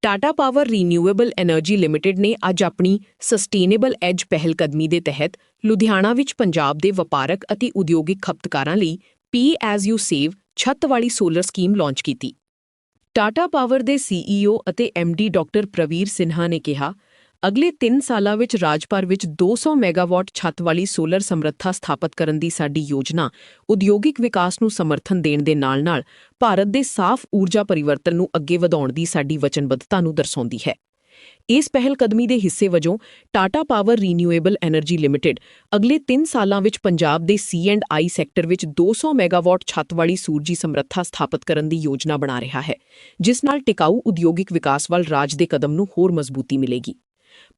Tata power renewable energy limited ਨੇ ਅੱਜ ਆਪਣੀ ਸਸਟੇਨੇਬਲ ਐਜ ਪਹਿਲਕਦਮੀ ਦੇ ਤਹਿਤ ਲੁਧਿਆਣਾ ਵਿੱਚ ਪੰਜਾਬ ਦੇ ਵਪਾਰਕ ਅਤੇ ਉਦਯੋਗਿਕ ਖਪਤਕਾਰਾਂ ਲਈ ਪੇ ਐਜ਼ ਯੂ ਸੇਵ ਛੱਤ ਵਾਲੀ ਸੋਲਰ ਸਕੀਮ ਲਾਂਚ ਕੀਤੀ। ਟਾਟਾ ਪਾਵਰ ਦੇ CEO ਅਤੇ MD ਡਾਕਟਰ ਪ੍ਰਵੀਰ ਸਿਨਹਾ ਨੇ ਕਿਹਾ, ਅਗਲੇ 3 ਸਾਲਾਂ ਵਿੱਚ ਰਾਜ ਭਰ ਵਿੱਚ 200 ਮੈਗਾਵਾਟ ਛੱਤ ਵਾਲੀ ਸੋਲਰ ਸਮਰੱਥਾ ਸਥਾਪਿਤ ਕਰਨ ਦੀ ਸਾਡੀ ਯੋਜਨਾ ਉਦਯੋਗਿਕ ਵਿਕਾਸ ਨੂੰ ਸਮਰਥਨ ਦੇਣ ਦੇ ਨਾਲ-ਨਾਲ ਭਾਰਤ ਦੇ ਸਾਫ਼ ਊਰਜਾ ਪਰਿਵਰਤਨ ਨੂੰ ਅੱਗੇ ਵਧਾਉਣ ਦੀ ਸਾਡੀ ਵਚਨਬੱਧਤਾ ਨੂੰ ਦਰਸਾਉਂਦੀ ਹੈ। ਇਸ ਪਹਿਲਕਦਮੀ ਦੇ ਹਿੱਸੇ ਵਜੋਂ Tata power renewable energy limited ਅਗਲੇ 3 ਸਾਲਾਂ ਵਿੱਚ ਪੰਜਾਬ ਦੇ C&I ਸੈਕਟਰ ਵਿੱਚ 200 ਮੈਗਾਵਾਟ ਛੱਤ ਵਾਲੀ ਸੂਰਜੀ ਸਮਰੱਥਾ ਸਥਾਪਿਤ ਕਰਨ ਦੀ ਯੋਜਨਾ ਬਣਾ ਰਿਹਾ ਹੈ, ਜਿਸ ਨਾਲ ਟਿਕਾਊ ਉਦਯੋਗਿਕ ਵਿਕਾਸ ਵੱਲ ਰਾਜ ਦੇ ਕਦਮ ਨੂੰ ਹੋਰ ਮਜ਼ਬੂਤੀ ਮਿਲੇਗੀ।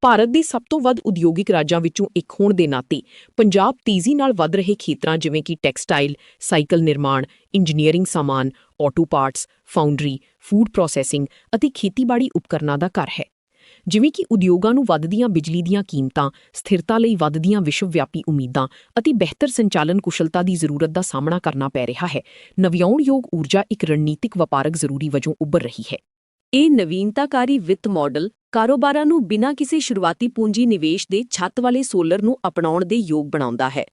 ਭਾਰਤ ਦੇ ਸਭ ਤੋਂ ਵੱਧ ਉਦਯੋਗਿਕ ਰਾਜਾਂ ਵਿੱਚੋਂ ਇੱਕ ਹੋਣ ਦੇ ਨਾਤੇ ਪੰਜਾਬ ਤੇਜ਼ੀ ਨਾਲ ਵਧ ਰਹੇ ਖੇਤਰਾਂ ਜਿਵੇਂ ਕਿ ਟੈਕਸਟਾਈਲ, ਸਾਈਕਲ ਨਿਰਮਾਣ, ਇੰਜੀਨੀਅਰਿੰਗ ਸਾਮਾਨ, auto parts, foundry, food processing ਅਤੇ ਖੇਤੀਬਾੜੀ ਉਪਕਰਨਾਂ ਦਾ ਘਰ ਹੈ। ਜਿਵੇਂ ਕਿ ਉਦਯੋਗਾਂ ਨੂੰ ਵੱਧਦੀਆਂ ਬਿਜਲੀ ਦੀਆਂ ਕੀਮਤਾਂ, ਸਥਿਰਤਾ ਲਈ ਵੱਧਦੀਆਂ ਵਿਸ਼ਵਵਿਆਪੀ ਉਮੀਦਾਂ ਅਤੇ ਬਿਹਤਰ ਸੰਚਾਲਨ ਕੁਸ਼ਲਤਾ ਦੀ ਜ਼ਰੂਰਤ ਦਾ ਸਾਹਮਣਾ ਕਰਨਾ ਪੈ ਰਿਹਾ ਹੈ, ਨਵਿਆਉਣਯੋਗ ਊਰਜਾ ਇੱਕ ਰਣਨੀਤਿਕ ਵਪਾਰਕ ਜ਼ਰੂਰੀ ਵਜੋਂ ਉੱਭਰ ਰਹੀ ਹੈ। ਇਹ ਨਵੀਨਤਾਕਾਰੀ ਵਿੱਤ ਮਾਡਲ ਕਾਰੋਬਾਰਾਂ ਨੂੰ ਬਿਨਾਂ ਕਿਸੇ ਸ਼ੁਰੂਆਤੀ ਪੂੰਜੀ ਨਿਵੇਸ਼ ਦੇ ਛੱਤ ਵਾਲੇ ਸੋਲਰ ਨੂੰ ਅਪਣਾਉਣ ਦੇ ਯੋਗ ਬਣਾਉਂਦਾ ਹੈ।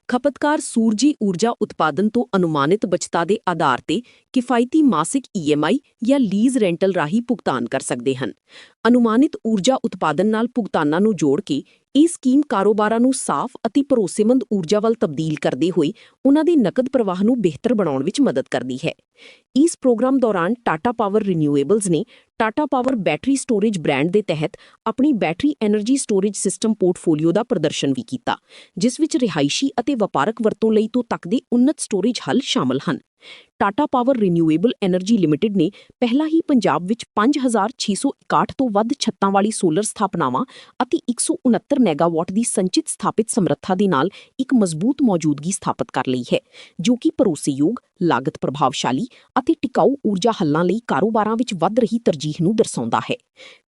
ਖਪਤਕਾਰ ਸੂਰਜੀ ਊਰਜਾ ਉਤਪਾਦਨ ਤੋਂ ਅਨੁਮਾਨਿਤ ਬਚਤਾਂ ਦੇ ਆਧਾਰ ਤੇ ਕਿਫਾਇਤੀ ਮਾਸਿਕ EMI ਜਾਂ ਲੀਜ਼ ਰੈਂਟਲ ਰਾਹੀਂ ਭੁਗਤਾਨ ਕਰ ਸਕਦੇ ਹਨ। ਅਨੁਮਾਨਿਤ ਊਰਜਾ ਉਤਪਾਦਨ ਨਾਲ ਭੁਗਤਾਨਾਂ ਨੂੰ ਜੋੜ ਕੇ ਇਹ ਸਕੀਮ ਕਾਰੋਬਾਰਾਂ ਨੂੰ ਸਾਫ਼ ਅਤੇ ਭਰੋਸੇਮੰਦ ਊਰਜਾ ਵੱਲ ਤਬਦੀਲ ਕਰਦੇ ਹੋਏ ਉਨ੍ਹਾਂ ਦੇ ਨਕਦ ਪ੍ਰਵਾਹ ਨੂੰ ਬਿਹਤਰ ਬਣਾਉਣ ਵਿੱਚ ਮਦਦ ਕਰਦੀ ਹੈ। ਇਸ ਪ੍ਰੋਗਰਾਮ ਦੌਰਾਨ ਟਾਟਾ ਪਾਵਰ ਰੀਨਿਊਏਬਲਜ਼ ਨੇ Tata power battery storage brand ਦੇ ਤਹਿਤ ਆਪਣੀ battery energy storage system portfolio ਦਾ ਪ੍ਰਦਰਸ਼ਨ ਵੀ ਕੀਤਾ, ਜਿਸ ਵਿੱਚ ਰਿਹਾਇਸ਼ੀ ਅਤੇ ਵਪਾਰਕ ਵਰਤੋਂ ਲਈ ਤੋਂ ਤੱਕ ਦੇ ਉੱਨਤ ਸਟੋਰੇਜ ਹੱਲ ਸ਼ਾਮਲ ਹਨ। Tata power renewable energy limited ਨੇ ਪਹਿਲਾਂ ਹੀ ਪੰਜਾਬ ਵਿੱਚ 5661 ਤੋਂ ਵੱਧ ਛੱਤਾਂ ਵਾਲੀ ਸੋਲਰ ਸਥਾਪਨਾਵਾਂ ਅਤੇ 169 ਮੈਗਾਵਾਟ ਦੀ ਸੰਚਿਤ ਸਥਾਪਿਤ ਸਮਰੱਥਾ ਦੇ ਨਾਲ ਇੱਕ ਮਜ਼ਬੂਤ ਮੌਜੂਦਗੀ ਸਥਾਪਿਤ ਕਰ ਲਈ ਹੈ, ਜੋ ਕਿ ਭਰੋਸੇਯੋਗ, ਲਾਗਤ ਪ੍ਰਭਾਵਸ਼ਾਲੀ ਅਤੇ ਟਿਕਾਊ ਊਰਜਾ ਹੱਲਾਂ ਲਈ ਕਾਰੋਬਾਰਾਂ ਵਿੱਚ ਵੱਧ ਰਹੀ ਤਰਜੀਹ ਨੂੰ ਦਰਸਾਉਂਦਾ ਹੈ।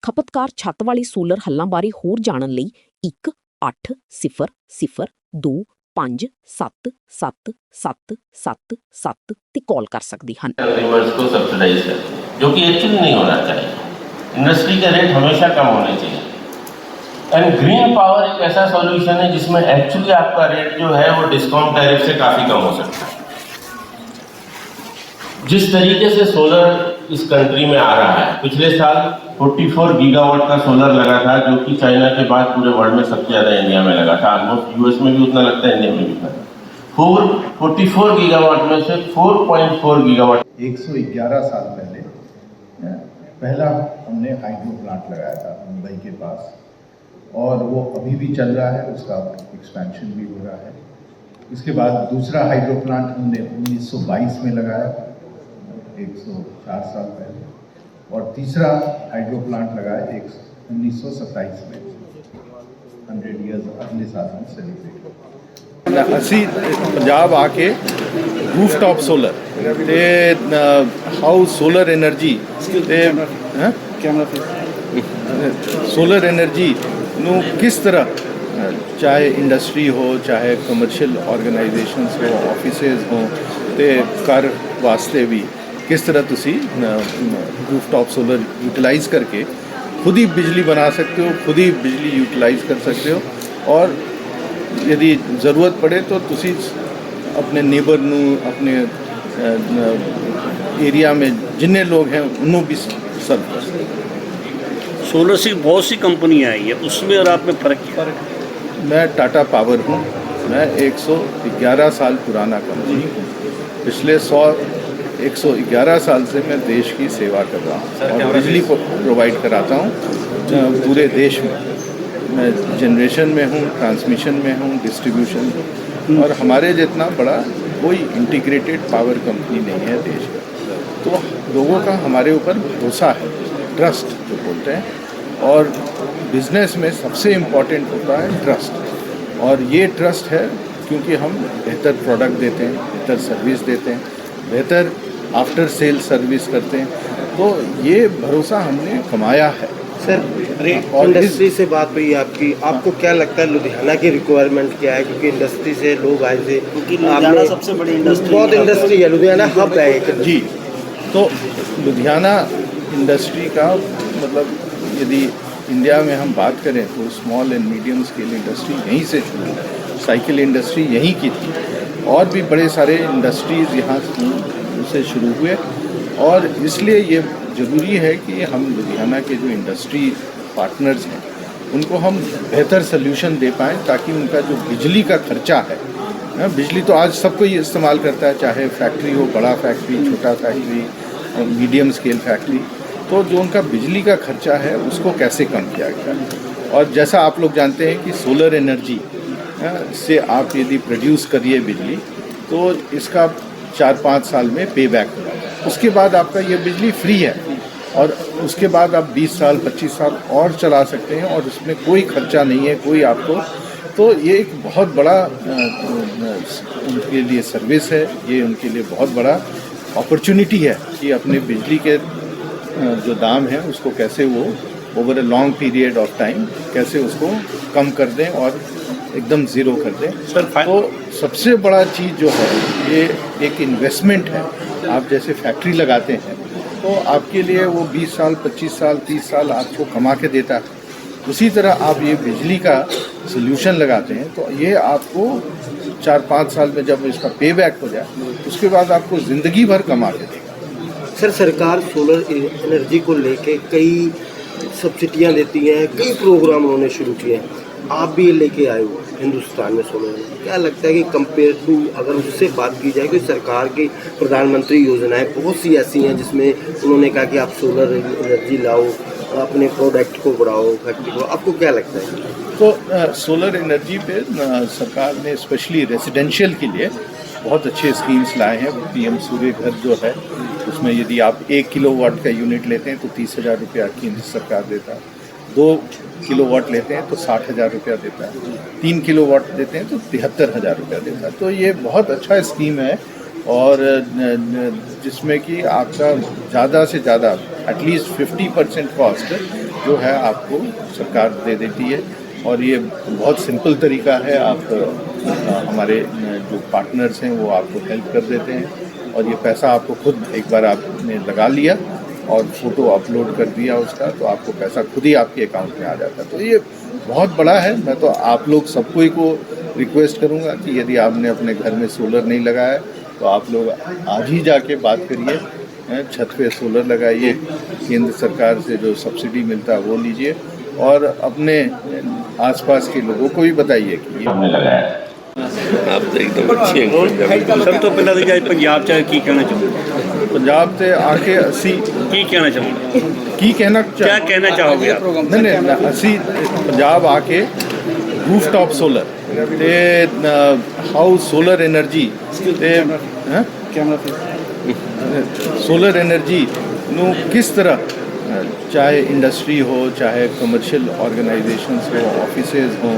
ਖਪਤਕਾਰ ਛੱਤ ਵਾਲੇ ਸੋਲਰ ਹੱਲਾਂ ਬਾਰੇ ਹੋਰ ਜਾਣਨ ਲਈ 1-800-2-5-7-7-7-7 ਤੇ ਕਾਲ ਕਰ ਸਕਦੇ ਹਨ। को सब्सिडाइज करते हैं, जो कि एक्चुअली नहीं होना चाहिए। इंडस्ट्री के रेट हमेशा कम होने चाहिए। एंड ग्रीन पावर एक ऐसा सॉल्यूशन है जिसमें एक्चुअली आपका रेट जो है वो डिस्काउंट टैरिफ से काफ़ी कम हो सकता है। जिस तरीके से सोलर इस कंट्री में आ रहा है, पिछले साल 44 गीगावाट का सोलर लगा था, जो कि चाइना के बाद पूरे वर्ल्ड में सबसे ज़्यादा इंडिया में लगा था। ऑलमोस्ट US में भी उतना लगता है, इंडिया में भी उतना। 44 गीगावाट में से 4.4 गीगावाट 111 साल पहले पहला हमने हाइड्रो प्लांट लगाया था मुंबई के पास, और वो अभी भी चल रहा है, उसका एक्सपेंशन भी हो रहा है। इसके बाद दूसरा हाइड्रो प्लांट हमने 1922 में लगाया, 104 साल पहले, और तीसरा हाइड्रो प्लांट लगाया 1927 में, 100 ईयर्स अगले साल हम सेलिब्रेट। ਅਸੀਂ ਪੰਜਾਬ ਆ ਕੇ ਰੂਫਟਾਪ ਸੋਲਰ ਤੇ ਹਾਊਸ ਸੋਲਰ એનર્ਜੀ ਤੇ ਸੋਲਰ એનર્ਜੀ ਨੂੰ ਕਿਸ ਤਰ੍ਹਾਂ, ਚਾਹੇ ਇੰਡਸਟਰੀ ਹੋ, ਚਾਹੇ ਕਮਰਸ਼ੀਅਲ ਆਰਗੇਨਾਈਜੇਸ਼ਨਸ ਹੋ, ਆਫਿਸਿਸ ਹੋ, ਤੇ ਘਰ ਵਾਸਤੇ ਵੀ किस तरह तुसी रूफटॉप सोलर यूटिलाइज़ करके खुद ही बिजली बना सकते हो, खुद ही बिजली यूटिलाइज़ कर सकते हो, और यदि ज़रूरत पड़े तो तुसी अपने नेबर नू, अपने एरिया में जिन्ने लोग हैं उन्होंने भी सर्व कर सकते हो। सोलर से बहुत सी कंपनियाँ आई है, उसमें और आप में फ़र्क क्या है? मैं टाटा पावर हूँ, मैं 111 साल पुराना कंपनी हूँ। पिछले 111 साल से मैं देश की सेवा कर रहा हूँ और बिजली को प्रोवाइड कराता हूँ पूरे देश में। मैं जनरेशन में हूँ, ट्रांसमिशन में हूँ, डिस्ट्रीब्यूशन में, और हमारे जितना बड़ा कोई इंटीग्रेटेड पावर कंपनी नहीं है देश का। तो लोगों का हमारे ऊपर भरोसा है, ट्रस्ट जो बोलते हैं, और बिज़नेस में सबसे इम्पॉर्टेंट होता है ट्रस्ट, और ये ट्रस्ट है क्योंकि हम बेहतर प्रोडक्ट देते हैं, बेहतर सर्विस देते हैं, बेहतर आफ्टर सेल सर्विस करते हैं, तो ये भरोसा हमने कमाया है। सर, इंडस्ट्री से बात हुई आपकी, आपको क्या लगता है लुधियाना की रिक्वायरमेंट क्या है? क्योंकि इंडस्ट्री से लोग आए थे, क्योंकि लुधियाना सबसे बड़ी इंडस्ट्री, बहुत इंडस्ट्री है, लुधियाना हब है एक। जी, तो लुधियाना इंडस्ट्री का मतलब यदि इंडिया में हम बात करें तो small and medium scale industry यहीं से शुरू है। साइकिल इंडस्ट्री यहीं की थी और भी बड़े सारे इंडस्ट्रीज़ यहाँ से शुरू हुए और इसलिए ये ज़रूरी है कि हम लुधियाना के जो इंडस्ट्री पार्टनर्स हैं उनको हम बेहतर सोल्यूशन दे पाएँ ताकि उनका जो बिजली का खर्चा है, बिजली तो आज सब कोई इस्तेमाल करता है, चाहे फैक्ट्री हो, बड़ा फैक्ट्री, छोटा फैक्ट्री, मीडियम स्केल फैक्ट्री, तो जो उनका बिजली का खर्चा है उसको कैसे कम किया गया। और जैसा आप लोग जानते हैं कि सोलर एनर्जी से आप यदि प्रोड्यूस करिए बिजली तो इसका 4-5 साल में पे बैक होगा, उसके बाद आपका ये बिजली फ्री है और उसके बाद आप 20 साल 25 साल और चला सकते हैं और उसमें कोई खर्चा नहीं है कोई आपको। तो ये एक बहुत बड़ा उनके लिए सर्विस है, ये उनके लिए बहुत बड़ा अपॉर्चुनिटी है कि अपने बिजली के जो दाम है उसको कैसे वो over a long period of time कैसे उसको कम कर दें और एकदम ज़ीरो कर दें। तो सबसे बड़ा चीज़ जो है ये एक इन्वेस्टमेंट है। आप जैसे फैक्ट्री लगाते हैं तो आपके लिए वो 20 साल 25 साल 30 साल आपको कमा के देता है, उसी तरह आप ये बिजली का सोल्यूशन लगाते हैं तो ये आपको 4-5 साल में जब इसका पे बैक हो जाए उसके बाद आपको ज़िंदगी भर कमा के देगा। सर, सरकार सोलर एनर्जी को लेके कई सब्सिडियां देती हैं, कई प्रोग्राम उन्होंने शुरू किए हैं, आप भी ये लेके आए हो हिंदुस्तान में सोलर। क्या लगता है कि कंपेयर टू अगर उससे बात की जाए कि सरकार की प्रधानमंत्री योजनाएं बहुत सी ऐसी हैं जिसमें उन्होंने कहा कि आप सोलर एनर्जी लाओ, अपने प्रोडक्ट को बढ़ाओ, फैक्ट्री को, आपको क्या लगता है? तो सोलर एनर्जी पे सरकार ने स्पेशली रेजिडेंशियल के लिए बहुत अच्छे स्कीम्स लाए हैं। पीएम सूर्य घर जो है उसमें यदि आप 1 किलोवाट का यूनिट लेते हैं तो 30,000 रुपया केंद्र सरकार देता है, 2 किलोवाट लेते हैं तो 60,000 रुपया देता है, 3 किलोवाट देते हैं तो 73,000 रुपया देता है। तो ये बहुत अच्छा स्कीम है और जिसमें कि आपका ज़्यादा से ज़्यादा एटलीस्ट 50% कॉस्ट जो है आपको सरकार दे देती है और ये बहुत सिंपल तरीका है। आप हमारे जो पार्टनर्स हैं वो आपको हेल्प कर देते हैं और ये पैसा आपको खुद एक बार आपने लगा लिया और फ़ोटो अपलोड कर दिया उसका तो आपको पैसा खुद ही आपके अकाउंट में आ जाता है। तो ये बहुत बड़ा है। मैं तो आप लोग सबको ही को रिक्वेस्ट करूँगा कि यदि आपने अपने घर में सोलर नहीं लगाया है तो आप लोग आज ही जाके बात करिए, छत पे सोलर लगाइए, केंद्र सरकार से जो सब्सिडी मिलता है वो लीजिए और अपने आसपास के लोगों को भी बताइए कि हमने लगाया। आप तो एकदम अच्छे हैं। सब तो पहला तो पंजाब चाहे की कहना चाहूँगा, पंजाब से आके असी की कहना चाहूँगा, की कहना क्या कहना चाहोगे आप? नहीं असी पंजाब आके रूफ टॉप सोलर ते हाउस सोलर एनर्जी ते सोलर एनर्जी ਨੂੰ किस तरह चाहे इंडस्ट्री हो चाहे कमर्शियल ऑर्गेनाइजेशंस हो ऑफिसेज हो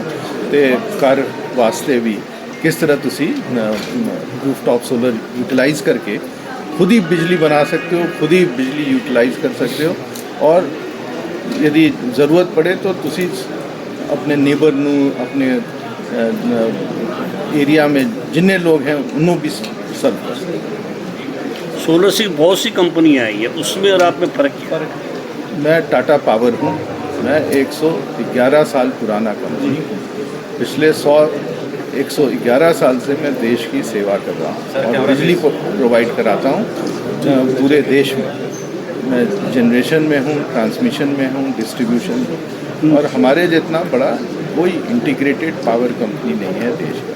ते कर वास्ते भी किस तरह तुसी रूफ टॉप सोलर यूटिलाइज़ करके खुद ही बिजली बना सकते हो, खुद ही बिजली यूटिलाइज़ कर सकते हो और यदि ज़रूरत पड़े तो तुसी अपने नेबर नू अपने एरिया में जिन्ने लोग हैं उन्हों भी सर्व कर सकते हो। सोलर से बहुत सी कंपनियाँ आई है, उसमें और आप में फ़र्क क्या है? मैं टाटा पावर हूँ, मैं 111 साल पुराना कंपनी हूँ। पिछले 111 साल से मैं देश की सेवा कर रहा हूँ और बिजली को प्रोवाइड कराता हूँ पूरे देश में। मैं जनरेशन में हूँ, ट्रांसमिशन में हूँ, डिस्ट्रीब्यूशन में और हमारे जितना बड़ा कोई इंटीग्रेटेड पावर कंपनी नहीं है देश का।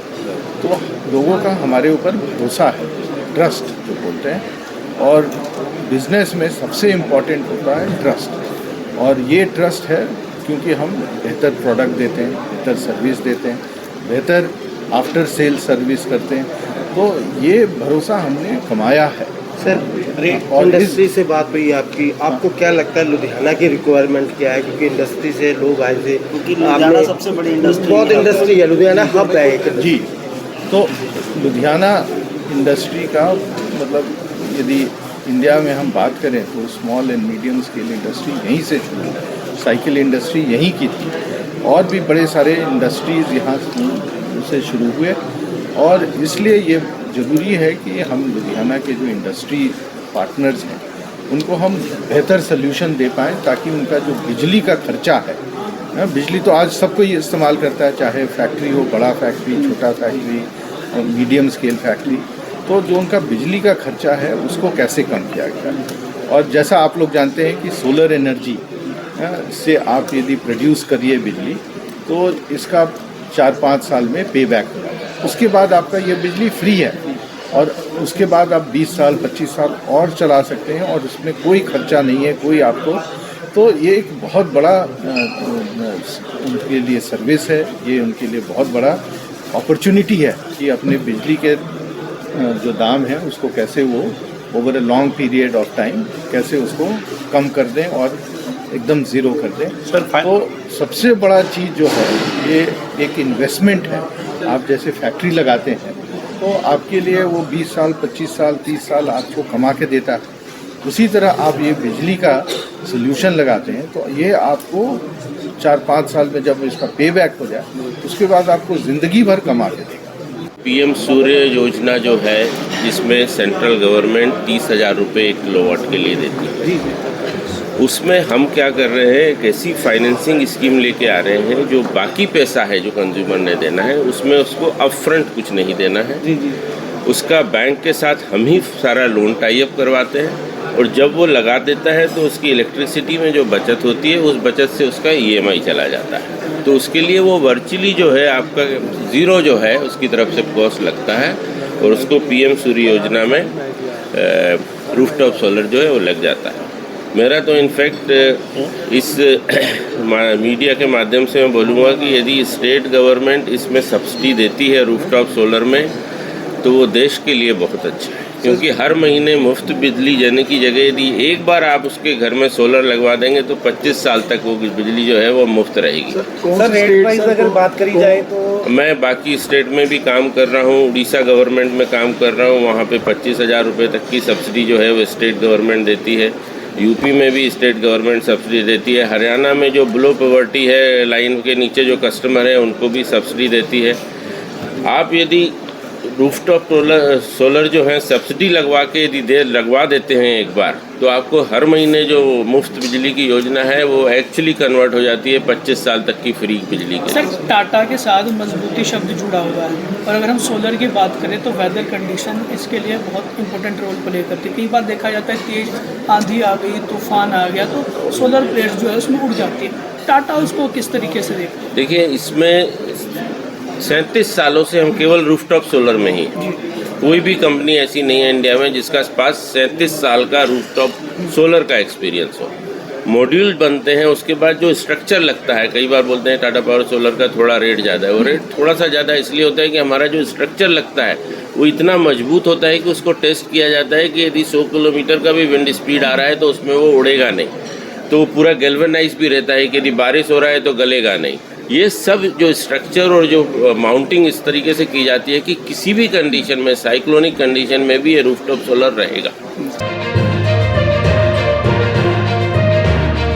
तो लोगों का हमारे ऊपर भरोसा है, ट्रस्ट जो बोलते हैं, और बिज़नेस में सबसे इम्पॉर्टेंट होता है ट्रस्ट। और ये ट्रस्ट है क्योंकि हम बेहतर प्रोडक्ट देते हैं, बेहतर सर्विस देते हैं, बेहतर आफ्टर सेल सर्विस करते हैं, तो ये भरोसा हमने कमाया है। सर, इंडस्ट्री से बात हुई आपकी, आपको क्या लगता है लुधियाना की रिक्वायरमेंट क्या है? क्योंकि इंडस्ट्री से लोग आए थे, क्योंकि लुधियाना सबसे बड़ी इंडस्ट्री, बहुत इंडस्ट्री है, लुधियाना हब है एक। जी, तो लुधियाना इंडस्ट्री का मतलब यदि इंडिया में हम बात करें तो small and medium scale industry यहीं से शुरू है। साइकिल इंडस्ट्री यहीं की थी और भी बड़े सारे इंडस्ट्रीज़ यहाँ से शुरू हुए और इसलिए ये ज़रूरी है कि हम लुधियाना के जो इंडस्ट्री पार्टनर्स हैं उनको हम बेहतर सोल्यूशन दे पाएँ, ताकि उनका जो बिजली का खर्चा है, बिजली तो आज सब कोई इस्तेमाल करता है, चाहे फैक्ट्री हो, बड़ा फैक्ट्री, छोटा फैक्ट्री, मीडियम स्केल फैक्ट्री, तो जो उनका बिजली का खर्चा है उसको कैसे कम किया गया। और जैसा आप लोग जानते हैं कि सोलर एनर्जी से आप यदि प्रोड्यूस करिए बिजली, तो इसका 4-5 साल में पे बैक होगा। उसके बाद आपका ये बिजली फ्री है, और उसके बाद आप 20 साल 25 साल और चला सकते हैं, और इसमें कोई खर्चा नहीं है, कोई आपको। तो ये एक बहुत बड़ा उनके लिए सर्विस है, ये उनके लिए बहुत बड़ा अपॉर्चुनिटी है कि अपने बिजली के जो दाम है उसको कैसे वो over a long period of time कैसे उसको कम कर दें और एकदम ज़ीरो कर दें। तो सबसे बड़ा चीज़ जो है ये एक इन्वेस्टमेंट है। आप जैसे फैक्ट्री लगाते हैं तो आपके लिए वो 20 साल 25 साल 30 साल आपको कमा के देता है। उसी तरह आप ये बिजली का सोल्यूशन लगाते हैं तो ये आपको 4-5 साल में जब इसका पे बैक हो जाए उसके बाद आपको ज़िंदगी भर कमा के देगा। पीएम सूर्य योजना जो है जिसमें सेंट्रल गवर्नमेंट 30,000 रुपये 1 किलोवाट के लिए देती है, उसमें हम क्या कर रहे हैं, एक ऐसी फाइनेंसिंग स्कीम लेके आ रहे हैं जो बाकी पैसा है जो कंज्यूमर ने देना है उसमें उसको अपफ्रंट कुछ नहीं देना है। उसका बैंक के साथ हम ही सारा लोन टाई अप करवाते हैं, और जब वो लगा देता है तो उसकी इलेक्ट्रिसिटी में जो बचत होती है उस बचत से उसका EMI चला जाता है। तो उसके लिए वो वर्चुअली जो है आपका ज़ीरो जो है उसकी तरफ से कॉस्ट लगता है, और उसको PM सूर्य योजना में रूफटॉप सोलर जो है वो लग जाता है। मेरा तो इनफैक्ट इस मीडिया के माध्यम से मैं बोलूँगा कि यदि स्टेट गवर्नमेंट इसमें सब्सिडी देती है रूफटॉप सोलर में तो वो देश के लिए बहुत अच्छा है, क्योंकि हर महीने मुफ्त बिजली देने की जगह यदि एक बार आप उसके घर में सोलर लगवा देंगे तो 25 साल तक वो बिजली जो है वो मुफ्त रहेगी। सर रेट वाइज अगर बात करी जाए तो मैं बाकी स्टेट में भी काम कर रहा हूँ, उड़ीसा गवर्नमेंट में काम कर रहा हूँ, वहाँ पे 25,000 रुपये तक की सब्सिडी जो है वो स्टेट गवर्नमेंट देती है। यूपी में भी स्टेट गवर्नमेंट सब्सिडी देती है। हरियाणा में जो बिलो पॉवर्टी है, लाइन के नीचे जो कस्टमर है उनको भी सब्सिडी देती है। आप यदि रूफटॉप सोलर जो है सब्सिडी लगवा के यदि लगवा देते हैं एक बार, तो आपको हर महीने जो मुफ्त बिजली की योजना है वो एक्चुअली कन्वर्ट हो जाती है 25 साल तक की फ्री बिजली के। सर टाटा के साथ मजबूती शब्द जुड़ा हुआ है, और अगर हम सोलर की बात करें तो वेदर कंडीशन इसके लिए बहुत इंपॉर्टेंट रोल प्ले करती है। कई बार देखा जाता है तेज आंधी आ गई, तूफान आ गया तो सोलर प्लेट्स जो है उसमें उड़ जाती है। टाटा उसको किस तरीके से देखते हैं? देखिए, इसमें 37 सालों से हम केवल रूफटॉप सोलर में ही, कोई भी कंपनी ऐसी नहीं है इंडिया में जिसका पास 37 साल का रूफटॉप सोलर का एक्सपीरियंस हो। मॉड्यूल बनते हैं, उसके बाद जो स्ट्रक्चर लगता है, कई बार बोलते हैं टाटा पावर सोलर का थोड़ा रेट ज़्यादा है। वो रेट थोड़ा सा ज़्यादा इसलिए होता है कि हमारा जो स्ट्रक्चर लगता है वो इतना मजबूत होता है कि उसको टेस्ट किया जाता है कि यदि 100 किलोमीटर का भी विंड स्पीड आ रहा है तो उसमें वो उड़ेगा नहीं, तो वो पूरा गैल्वेनाइज भी रहता है कि यदि बारिश हो रहा है तो गलेगा नहीं। ये सब जो स्ट्रक्चर और जो माउंटिंग इस तरीके से की जाती है कि किसी भी कंडीशन में, साइक्लोनिक कंडीशन में भी ये रूफटॉप सोलर रहेगा।